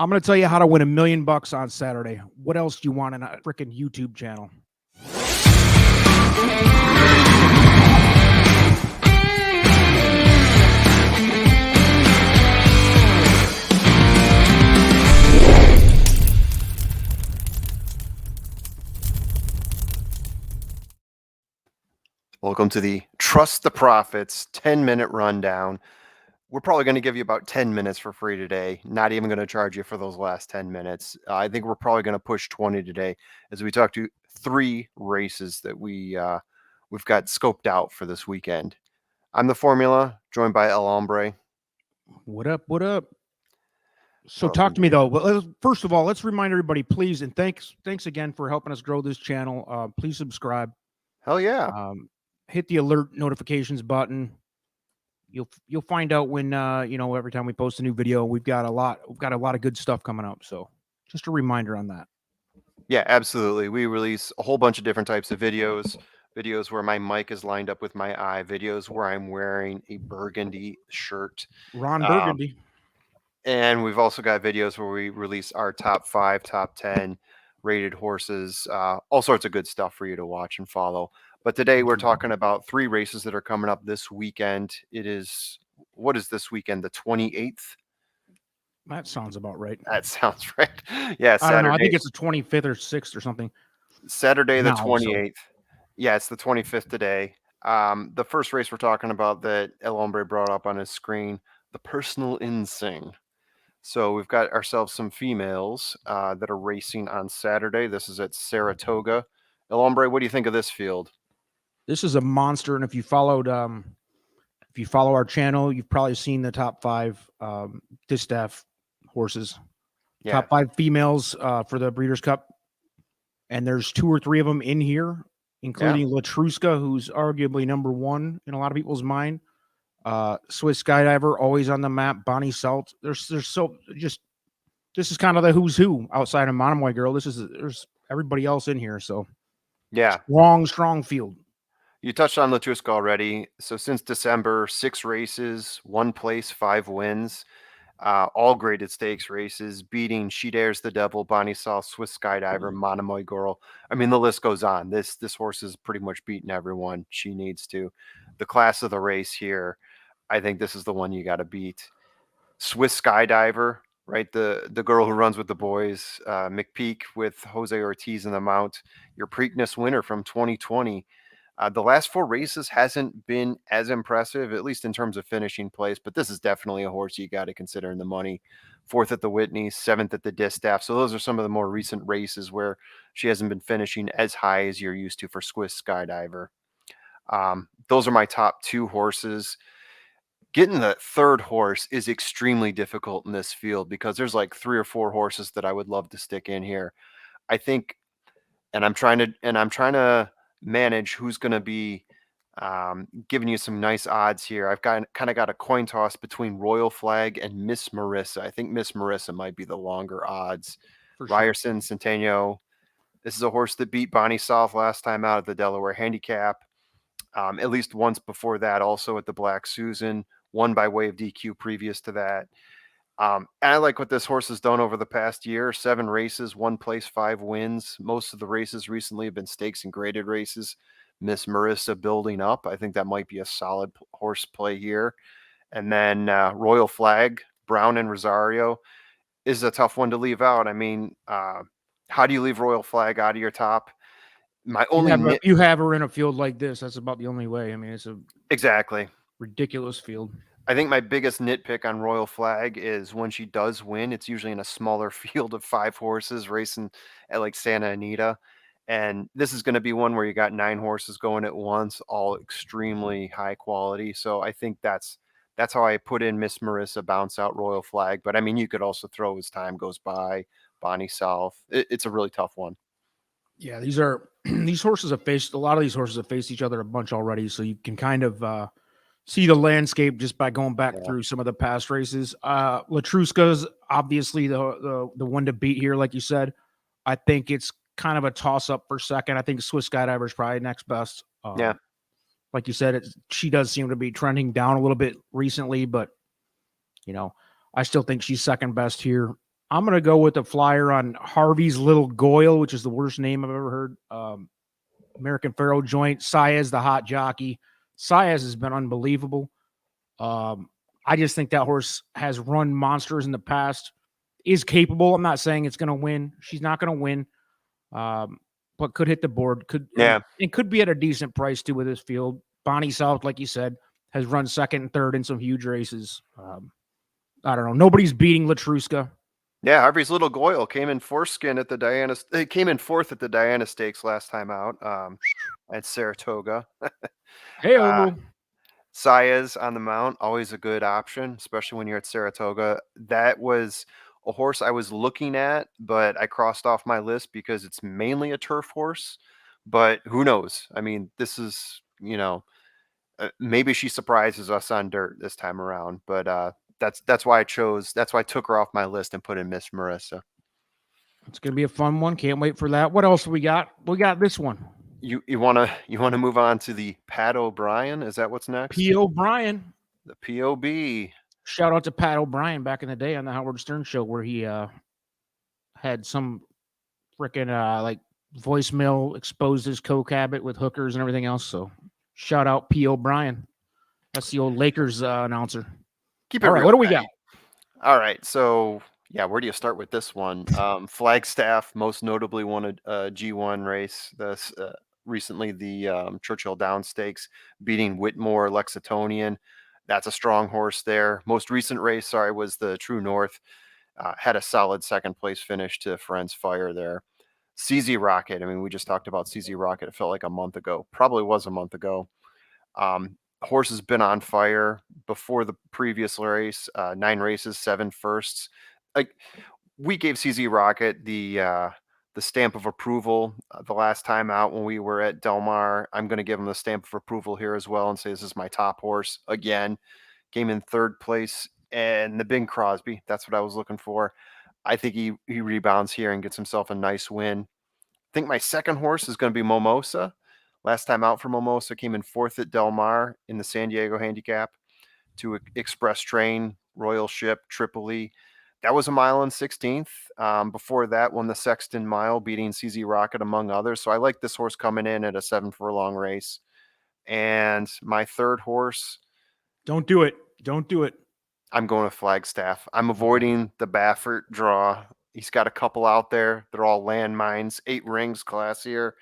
I'm going to tell you how to win $1 million on Saturday. What else do you want in a freaking YouTube channel? Welcome to the Trust the Profits 10-minute rundown. We're probably going to give you about 10 minutes for free today. Not even going to charge you for those last 10 minutes. I think we're probably going to push 20 today as we talk to 3 races that we've got scoped out for this weekend. I'm the Formula, joined by El Hombre. What up? What up? So talk to me though. Well, first of all, let's remind everybody, please, and thanks again for helping us grow this channel. Please subscribe. Hell yeah. Hit the alert notifications button. You'll find out when every time we post a new video. We've got a lot of good stuff coming up. So just a reminder on that. Yeah, absolutely. We release a whole bunch of different types of videos where my mic is lined up with my eye, videos where I'm wearing a burgundy shirt. Ron Burgundy. And we've also got videos where we release our top 5, top 10 rated horses, all sorts of good stuff for you to watch and follow. But today we're talking about 3 races that are coming up this weekend. What is this weekend? The 28th? That sounds about right. That sounds right. Yeah, Saturday. I don't know. I think it's the 25th or 6th or something. Saturday the 28th. Yeah, it's the 25th today. The first race we're talking about that El Hombre brought up on his screen, the Personal Ensign. So we've got ourselves some females that are racing on Saturday. This is at Saratoga. El Hombre, what do you think of this field? This is a monster, and if you follow our channel, you've probably seen the top 5 distaff horses. Yeah. Top 5 females for the Breeders' Cup, and there's 2 or 3 of them in here, including Latruska, who's arguably number 1 in a lot of people's mind. Swiss Skydiver, always on the map. Bonnie Salt. This is kind of the who's who outside of Monomoy Girl. There's everybody else in here. So yeah, strong field. You touched on Latruska already. So since December, 6 races, 1 place, 5 wins, all graded stakes races, beating She Dares the Devil, Bonnie Salt, Swiss Skydiver, Monomoy Girl. I mean, the list goes on. This horse is pretty much beaten everyone she needs to. The class of the race here, I think this is the one you got to beat. Swiss Skydiver, right? The girl who runs with the boys, McPeak with Jose Ortiz in the mount, your Preakness winner from 2020. The last 4 races hasn't been as impressive, at least in terms of finishing place, but this is definitely a horse you got to consider in the money. 4th at the Whitney, 7th at the Distaff. So those are some of the more recent races where she hasn't been finishing as high as you're used to for Swiss Skydiver. Those are my top 2 horses. Getting the 3rd horse is extremely difficult in this field because there's like 3 or 4 horses that I would love to stick in here. I think, and I'm trying to manage who's going to be giving you some nice odds here. I've kind of got a coin toss between Royal Flag and Miss Marissa. I think Miss Marissa might be the longer odds. Ryerson Centennial. This is a horse that beat Bonnie Salt last time out at the Delaware Handicap. At least once before that, also at the Black Susan, won by way of DQ previous to that. And I like what this horse has done over the past year. 7 races, 1 place, 5 wins. Most of the races recently have been stakes and graded races. Miss Marissa building up. I think that might be a solid horse play here. And then Royal Flag, Brown and Rosario is a tough one to leave out. I mean, how do you leave Royal Flag out of your top? You have her in a field like this. That's about the only way. I mean, it's exactly ridiculous field. I think my biggest nitpick on Royal Flag is when she does win, it's usually in a smaller field of 5 horses racing at like Santa Anita. And this is going to be one where you got 9 horses going at once, all extremely high quality. So I think that's how I put in Miss Marissa, bounce out Royal Flag. But I mean, you could also throw as time goes by, Bonnie South. It's a really tough one. Yeah, these horses have faced a lot of these horses have faced each other a bunch already. So you can kind of see the landscape just by going back through some of the past races. Latruska's obviously the one to beat here, like you said. I think it's kind of a toss-up for second. I think Swiss Skydiver is probably next best. Like you said, she does seem to be trending down a little bit recently, but I still think she's second best here. I'm going to go with the flyer on Harvey's Little Goyle, which is the worst name I've ever heard. American Pharaoh Joint. Saez, the hot jockey. Saez has been unbelievable. I just think that horse has run monsters in the past, is capable. I'm not saying it's going to win. She's not going to win, but could hit the board. And could be at a decent price too with this field. Bonnie South, like you said, has run second and third in some huge races. I don't know. Nobody's beating Latruska. Yeah, Harvey's Little Goyle came in foreskin at the Diana. It came in fourth at the Diana Stakes last time out at Saratoga. Hey, Saez on the mount, always a good option, especially when you're at Saratoga. That was a horse I was looking at, but I crossed off my list because it's mainly a turf horse. But who knows? I mean, this is, maybe she surprises us on dirt this time around. But that's why I took her off my list and put in Miss Marissa. It's gonna be a fun one. Can't wait for that. What else we got? We got this one. You wanna move on to the Pat O'Brien? Is that what's next? P. O'Brien. The POB. Shout out to Pat O'Brien back in the day on the Howard Stern show where he had some freaking like voicemail exposed his coke habit with hookers and everything else. So shout out P. O'Brien. That's the old Lakers announcer. Keep it all right. Real, what do we got? All right. So yeah, where do you start with this one? Flagstaff most notably won a G1 race. This recently the Churchill Downs Stakes, beating Whitmore Lexingtonian. That's a strong horse there. Most recent race, was the True North. Had a solid second place finish to Friends Fire there. CZ Rocket. I mean, we just talked about CZ Rocket. It felt like a month ago. Probably was a month ago. Horse has been on fire before the previous race. 9 races, 7 firsts. Like, we gave CZ Rocket the stamp of approval the last time out when we were at Del Mar. I'm going to give him the stamp of approval here as well and say this is my top horse again. Came in 3rd place, and the Bing Crosby. That's what I was looking for. I think he rebounds here and gets himself a nice win. I think my second horse is going to be Mimosa. Last time out for Mimosa, came in 4th at Del Mar in the San Diego Handicap to Express Train, Royal Ship, Tripoli. That was a mile and 16th. Before that, won the Sexton Mile, beating CZ Rocket, among others. So I like this horse coming in at a 7 furlong race. And my third horse. Don't do it. Don't do it. I'm going with Flagstaff. I'm avoiding the Baffert draw. He's got a couple out there. They're all landmines, 8 rings, classier.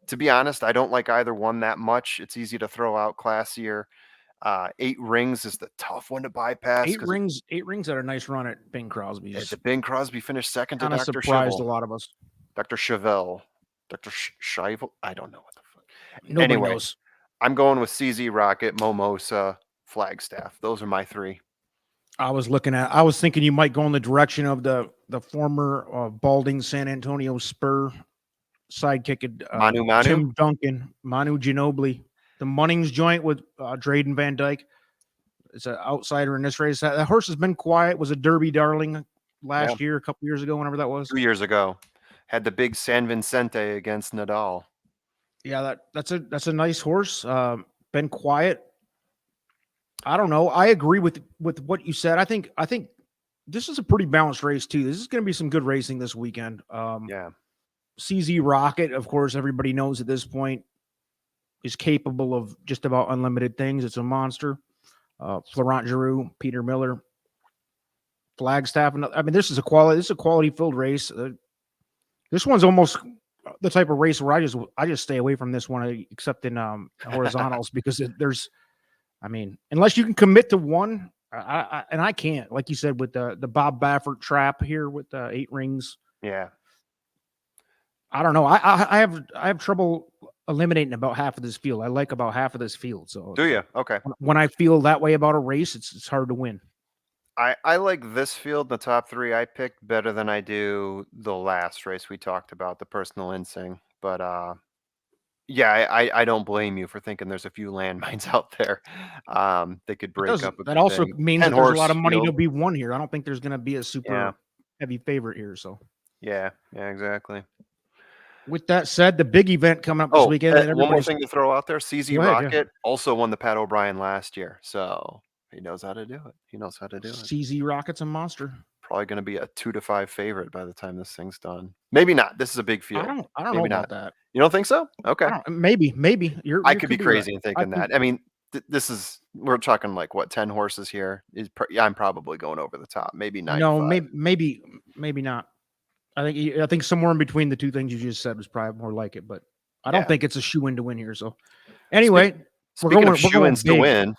To be honest, I don't like either one that much. It's easy to throw out classier. 8 rings is the tough one to bypass. 8 rings had a nice run at Bing Crosby's. The Bing Crosby finished second to Dr. surprised Chevelle. A lot of us. Dr. Chevelle. Dr. Schevel. I don't know what the fuck. Nobody knows. I'm going with CZ Rocket, Mimosa, Flagstaff. Those are my 3. I was thinking you might go in the direction of the former balding San Antonio Spur sidekick, Manu. Tim Duncan, Manu Ginobili, the Munnings joint with Drayden Van Dyke. It's an outsider in this race. That horse has been quiet. Was a Derby darling last year, a couple years ago, whenever that was. 2 years ago, had the big San Vicente against Nadal. Yeah, that's a nice horse. Been quiet. I don't know. I agree with what you said. I think this is a pretty balanced race too. This is going to be some good racing this weekend. CZ Rocket, of course, everybody knows at this point, is capable of just about unlimited things. It's a monster. Florent Giroux, Peter Miller, Flagstaff. I mean, this is a quality filled race. This one's almost the type of race where I just stay away from this one, except in horizontals, because unless you can commit to one, and I can't, like you said, with the Bob Baffert trap here with 8 rings. Yeah. I don't know. I have trouble eliminating about half of this field. I like about half of this field. So do you? Okay. When I feel that way about a race, it's hard to win. I like this field, the top 3 I picked, better than I do the last race we talked about, the personal Ensign. But yeah, I don't blame you for thinking there's a few landmines out there. They could break up. That also means that there's a lot of money to be won here. I don't think there's going to be a super heavy favorite here. So yeah, exactly. With that said, the big event coming up this weekend. One more thing to throw out there: CZ Rocket also won the Pat O'Brien last year, so he knows how to do it. CZ Rocket's a monster. probably going to be a 2-5 favorite by the time this thing's done. Maybe not. This is a big field. I don't know Maybe about not. that. You don't think so? Okay. Maybe I you could be be right. crazy in I thinking think, that. I mean, this is, we're talking like what, 10 horses here? Yeah, I'm probably going over the top. Maybe 9 to no, 5. maybe not. I think somewhere in between the two things you just said was probably more like it, but I don't Yeah. think it's a shoe in to win here. So anyway, Speaking of we're going shoo-ins to big. win,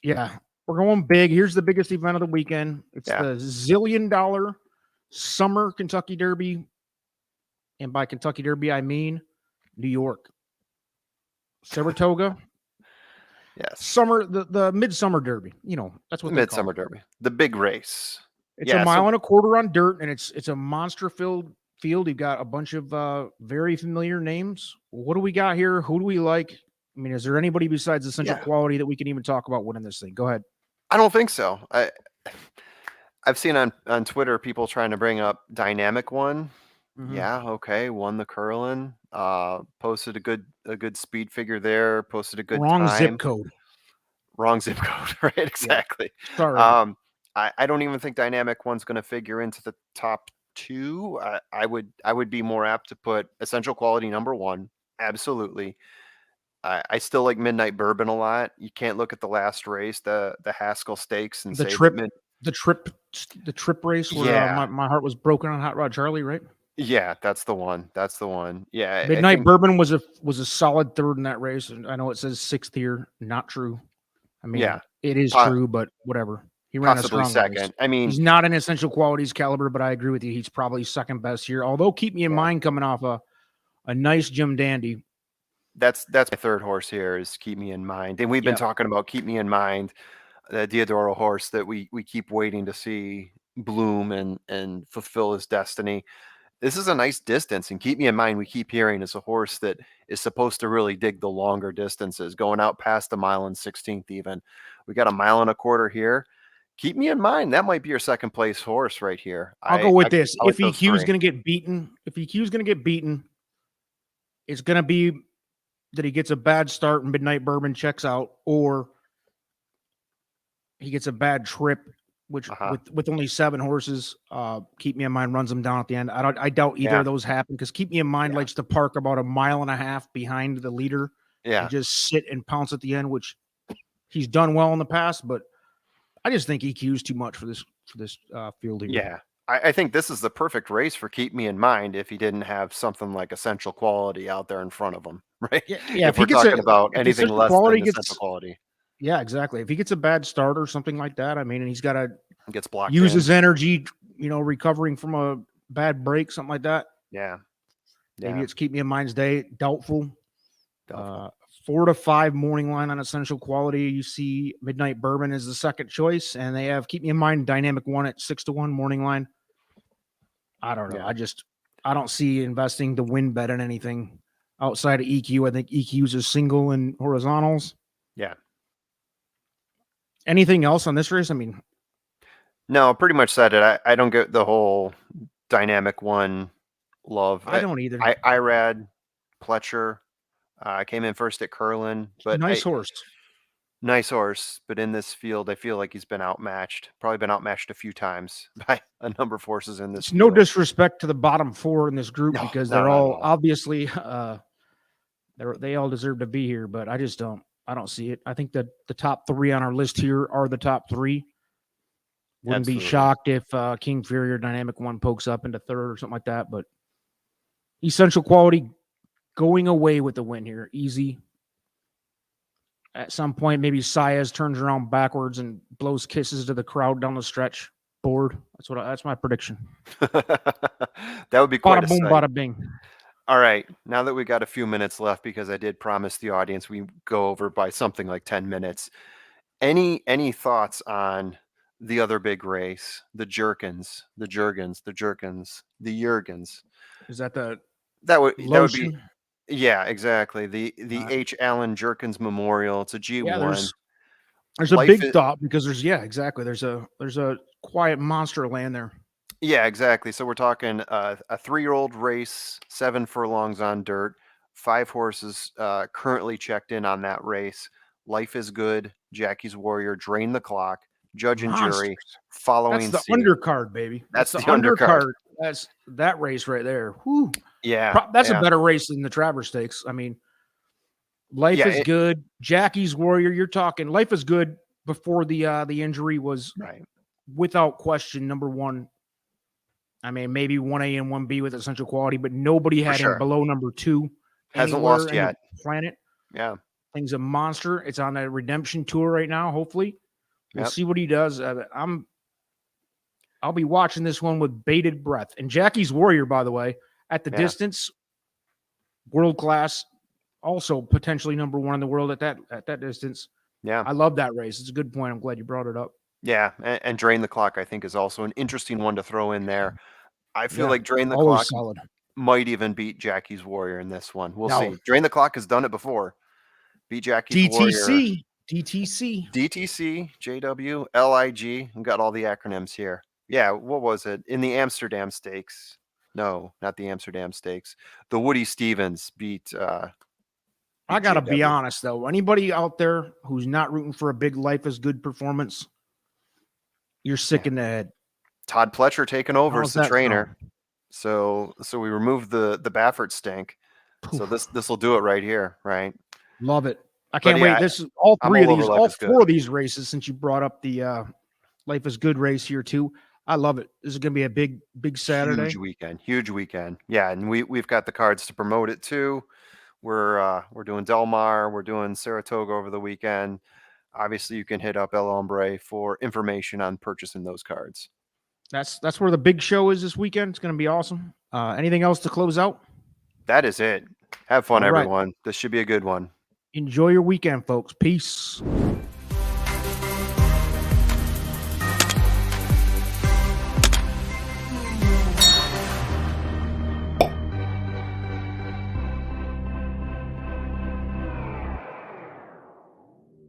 Yeah, we're going big. Here's the biggest event of the weekend. It's Yeah. the $1 zillion Summer Kentucky Derby, and by Kentucky Derby I mean New York, Saratoga. yes, Summer, the Midsummer Derby. You know, that's the what they call Midsummer it. Derby, the big race. It's a Yeah, mile so and a quarter on dirt, and it's a monster filled field. You've got a bunch of very familiar names. What do we got here? Who do we like? I mean, is there anybody besides Essential Yeah. Quality that we can even talk about winning this thing? Go ahead. I don't think so. I've seen on Twitter people trying to bring up Dynamic One. Mhm. Yeah, okay, won the Curlin. Posted a good speed figure there. Posted a good Wrong zip time. code. Wrong zip code, right? Yeah. Exactly. Sorry. I don't even think Dynamic One's going to figure into the top 2. I would be more apt to put Essential Quality number 1. Absolutely. I still like Midnight Bourbon a lot. You can't look at the last race, the Haskell Stakes, and The say that trip, the trip, the trip race where Yeah, my heart was broken on Hot Rod Charlie, right? yeah, that's the one. That's the one. Yeah, I Midnight think Bourbon was a solid third in that race, and I know it says sixth here. Not true. I yeah, mean, it is po- true, but whatever. He ran a possibly strong race. second. I mean, He's not an Essential Qualities caliber, but I agree with you. He's probably second best here. Although Keep Me in yeah, Mind coming off a nice Jim Dandy. that's my third horse here is Keep Me in Mind. And we've been Yeah, talking about Keep Me in Mind, the Diodoro horse that we keep waiting to see bloom and fulfill his destiny. This is a nice distance, and Keep Me in Mind, we keep hearing is a horse that is supposed to really dig the longer distances, going out past a mile and 16th even. We got a mile and a quarter here. Keep Me in Mind, that might be your second place horse right here. I'll go with this. I like If those EQ is 3. going to get beaten, it's going to be that he gets a bad start and Midnight Bourbon checks out, or he gets a bad trip, which with only 7 horses, Keep Me in Mind runs him down at the end. I doubt either Yeah, of those happen because Keep Me in Mind yeah, likes to park about a mile and a half behind the leader and yeah, just sit and pounce at the end, which he's done well in the past, but I just think EQ is too much for this field here. yeah. I think this is the perfect race for Keep Me in Mind if he didn't have something like Essential Quality out there in front of him, right? Yeah. If we're talking about If anything Essential less Quality than Essential gets, Quality, yeah, exactly. If he gets a bad start or something like that, I mean, and he's got to gets blocked use in. his energy, recovering from a bad break, something like that. Yeah, Maybe yeah. it's Keep Me in Mind's day. Doubtful. Doubtful. 4 to 5 morning line on Essential Quality. You see Midnight Bourbon is the second choice, and they have Keep Me in Mind Dynamic One at 6 to 1 morning line. I don't know. Yeah. I don't see investing the win bet in anything outside of EQ. I think EQ's a single and horizontals. Yeah. Anything else on this race? I mean, No, pretty much said it. I don't get the whole Dynamic One love. I don't either. Irad Pletcher came in first at Curlin, but Nice horse. nice horse. But in this field, I feel like he's been outmatched. Probably been outmatched a few times by a number of horses in this It's field. no disrespect to the bottom 4 in this group because they're all obviously they all deserve to be here, but I just don't. I don't see it. I think that the top 3 on our list here are the top 3. Wouldn't Absolutely. be shocked if King Fury or Dynamic One pokes up into third or something like that. But Essential Quality going away with the win here, easy. At some point, maybe Saez turns around backwards and blows kisses to the crowd down the stretch. Board. That's my prediction. That would be quite Bada a boom, sight. bada bing. All right. Now that we got a few minutes left, because I did promise the audience we go over by something like 10 minutes. Any thoughts on the other big race, the Jerkens? Is that the That would lotion? be, yeah, exactly. The Uh, H. Allen Jerkens Memorial. It's a G1. Yeah, there's a Life big is, thought because exactly. There's a quiet monster land there. yeah, exactly. So we're talking a 3-year-old race, 7 furlongs on dirt, 5 horses currently checked in on that race. Life is Good, Jackie's Warrior, Drain the Clock, judge and jury, Monsters. following That's the seat. undercard, baby. That's the the undercard. That's that race right there. Whew. Yeah. That's yeah. a better race than the Travers Stakes. I mean, Life is Good. Jackie's Warrior. You're talking Life is Good before the injury was right. Without question number one. I mean, maybe 1A and 1B with essential quality, but nobody had him below number 2. Hasn't lost yet. The planet. Yeah. Thing's a monster. It's on a redemption tour right now. Hopefully, we'll see what he does. I'll be watching this one with bated breath. And Jackie's Warrior, by the way, at the distance, world class. Also potentially number 1 in the world at that distance. Yeah. I love that race. It's a good point. I'm glad you brought it up. Yeah. And Drain the Clock, I think, is also an interesting one to throw in there. I feel like Drain the Clock might even beat Jackie's Warrior in this one. We'll see. Drain the Clock has done it before. Beat Jackie's Warrior. DTC, JW, LIG. We've got all the acronyms here. Yeah, what was it? In the Amsterdam Stakes. No, not the Amsterdam Stakes. The Woody Stevens beat I got to be honest, though. Anybody out there who's not rooting for a big Life is Good performance, you're sick in the head. Todd Pletcher taking over as the trainer. So we removed the Baffert stink. So this will do it right here, right? Love it. I can't wait. This is all 4 of these races, since you brought up the Life is Good race here too. I love it. This is going to be a big Saturday. Huge weekend. Yeah, and we've got the cards to promote it too. We're doing Del Mar, we're doing Saratoga over the weekend. Obviously, you can hit up El Hombre for information on purchasing those cards. That's where the big show is this weekend. It's going to be awesome. Anything else to close out? That is it. Have fun, everyone. This should be a good one. Enjoy your weekend, folks. Peace.